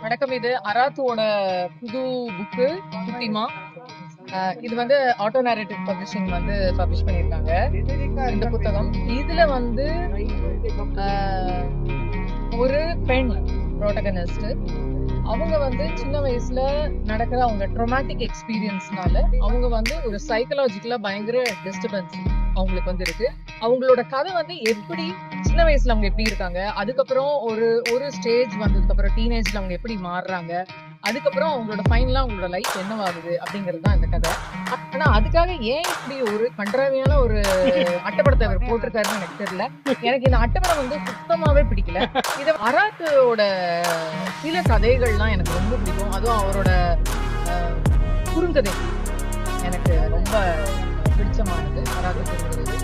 வணக்கம். இது அராத்துவோட புது புக்கு குட்டிமா. இது வந்து ஆட்டோ நேரேட்டிவ் பப்ளிஷிங் வந்து பப்ளிஷ் பண்ணியிருக்காங்க இந்த புத்தகம். இதுல வந்து ஆஹ், ஒரு பெண் ப்ரோட்டகனிஸ்ட். அவங்க வந்து சின்ன வயசுல நடக்கிற அவங்க ட்ரோமேட்டிக் எக்ஸ்பீரியன்ஸ்னால அவங்க வந்து ஒரு சைக்கலாஜிக்கலா பயங்கர டிஸ்டர்பன்ஸ் அவங்களுக்கு வந்து இருக்கு. அவங்களோட கதை வந்து எப்படி சின்ன வயசுல அவங்க எப்படி இருக்காங்க, அதுக்கப்புறம் ஒரு ஒரு ஸ்டேஜ் வந்ததுக்கு அப்புறம் டீனேஜ்ல அவங்க எப்படி மாறுறாங்க, அதுக்கப்புறம் அவங்களோட ஃபைனலா அவங்களோட லைஃப் என்னவாகுது அப்படிங்கிறது தான் இந்த கதை. ஆனா அதுக்காக ஏன் இப்படி ஒரு கண்ட்ராவியான ஒரு அட்டைப்படத்தை அவர் போட்டிருக்காருன்னு எனக்கு தெரியல. எனக்கு இந்த அட்டைப்படம் வந்து சுத்தமாவே பிடிக்கல. இது அராத்தோட சில கதைகள்லாம் எனக்கு ரொம்ப பிடிக்கும். அதுவும் அவரோட அஹ், குறுங்கதை எனக்கு ரொம்ப பிடிச்சமானது அராத்து குறுங்கதை.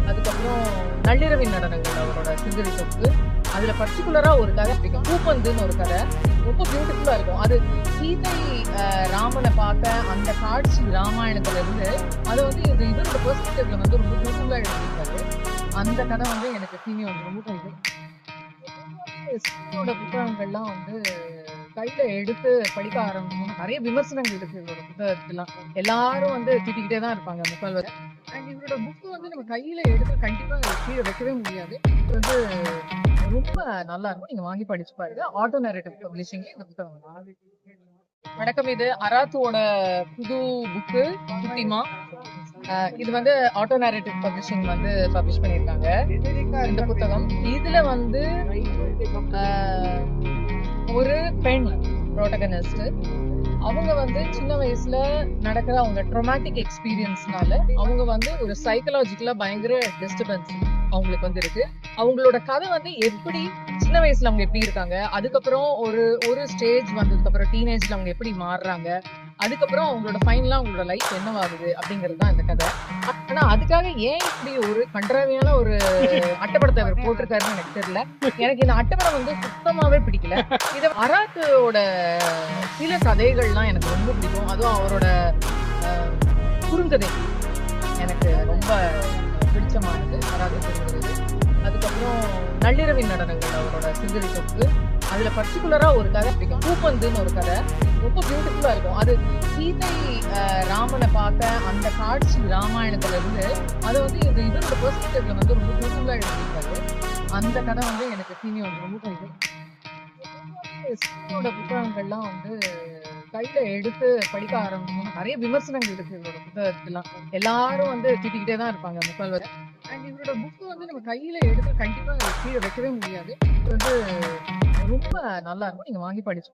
அதுக்கப்புறம் நள்ளிரவின் நடனங்கள் அவரோட சிறுகதை தொகுப்பு. அதுல பர்டிகுலரா ஒரு கதை பிடிக்கும், பூப்பந்துன்னு ஒரு கதை. ரொம்ப பியூட்டிஃபுல்லா இருக்கும். அது சீதை ராமனை பார்த்த அந்த காட்சி ராமாயணத்துல இருந்து அதை வந்து இதோட பெர்ஸ்பெக்டிவ்ல வந்து ரொம்ப பியூட்டிஃபுல்லா எழுதியிருக்காரு. அந்த கதை வந்து எனக்கு சீனி வந்து ரொம்ப பிடிக்கும். சீனியோட புத்தகங்கள்லாம் வந்து கையில எடுத்து படிக்க ஆரம்பிக்கும். நிறைய விமர்சனங்கள் இருக்கு இவரோட புத்தகத்துலாம். எல்லாரும் வந்து திட்டிக்கிட்டே தான் இருப்பாங்க முக்கால்வாசி. அண்ட் இவரோட புக்கு வந்து நம்ம கையில எடுத்து கண்டிப்பா கீழே வைக்கவே முடியாது. இது வந்து ரொம்ப நல்லா இருக்கும். நீங்க வாங்கி படிச்சு பாருங்க. ஆட்டோ நேரேட்டிவ் பப்ளிஷிங் இந்த புத்தகம். வணக்கம். இது அராத்துவோட புது புக்கு குட்டிமா. இது வந்து ஆட்டோ நேரேட்டிவ் பப்ளிஷிங் வந்து பப்ளிஷ் பண்ணியிருக்காங்க இந்த புத்தகம். இதுல வந்து ஆஹ், ஒரு பெண் ப்ரோட்டகனிஸ்ட். அவங்க வந்து சின்ன வயசுல நடக்கிற அவங்க ட்ரோமேட்டிக் எக்ஸ்பீரியன்ஸ்னால அவங்க வந்து ஒரு சைக்கலாஜிக்கலா பயங்கர டிஸ்டர்பன்ஸ் அவங்களுக்கு வந்து இருக்கு. அவங்களோட கதை வந்து எப்படி சின்ன வயசுல அவங்க எப்படி இருக்காங்க, அதுக்கப்புறம் ஒரு ஒரு ஸ்டேஜ் வந்ததுக்கு அப்புறம் டீனேஜ்ல அவங்க எப்படி மாறுறாங்க, அதுக்கப்புறம் அவங்களோட ஃபைனலா அவங்களோட லைஃப் என்னவாகுது அப்படிங்கிறது தான் இந்த கதை. ஆனா அதுக்காக ஏன் இப்படி ஒரு கண்ட்ராவியான ஒரு அட்டைப்படத்தை அவர் போட்டிருக்காருன்னு எனக்கு தெரியல. எனக்கு இந்த அட்டைப்படம் வந்து சுத்தமாவே பிடிக்கல. இது அராத்தோட சில கதைகள்லாம் எனக்கு ரொம்ப பிடிக்கும். அதுவும் அவரோட அஹ், குறுங்கதை எனக்கு ரொம்ப பிடிச்சமானது அராத்து குறுங்கதை. அதுக்கப்புறம் நள்ளிரவின் நடனங்கள் அவரோட சிறுகதை தொகுப்பு. அதுல பர்டிகுலரா ஒரு கதை பிடிக்கும், பூப்பந்துன்னு ஒரு கதை. ரொம்ப பியூட்டிஃபுல்லா இருக்கும். அது சீதை ராமனை பார்த்த அந்த காட்சி ராமாயணத்துல இருந்து அதை வந்து இதோட பெர்ஸ்பெக்டிவ்ல வந்து ரொம்ப பியூட்டிஃபுல்லா எழுதியிருக்காரு. அந்த கதை வந்து எனக்கு சீனி வந்து ரொம்ப பிடிக்கும். சீனியோட புத்தகங்கள்லாம் வந்து கையில எடுத்து படிக்க ஆரம்பிக்கும். நிறைய விமர்சனங்கள் இருக்கு இவரோட புத்தகத்துலாம். எல்லாரும் வந்து திட்டிக்கிட்டே தான் இருப்பாங்க முக்கால்வாசி. அண்ட் இவரோட புக்கு வந்து நம்ம கையில எடுத்து கண்டிப்பா கீழே வைக்கவே முடியாது. இது வந்து ரொம்ப நல்லா இருக்கும். நீங்க வாங்கி படிச்சு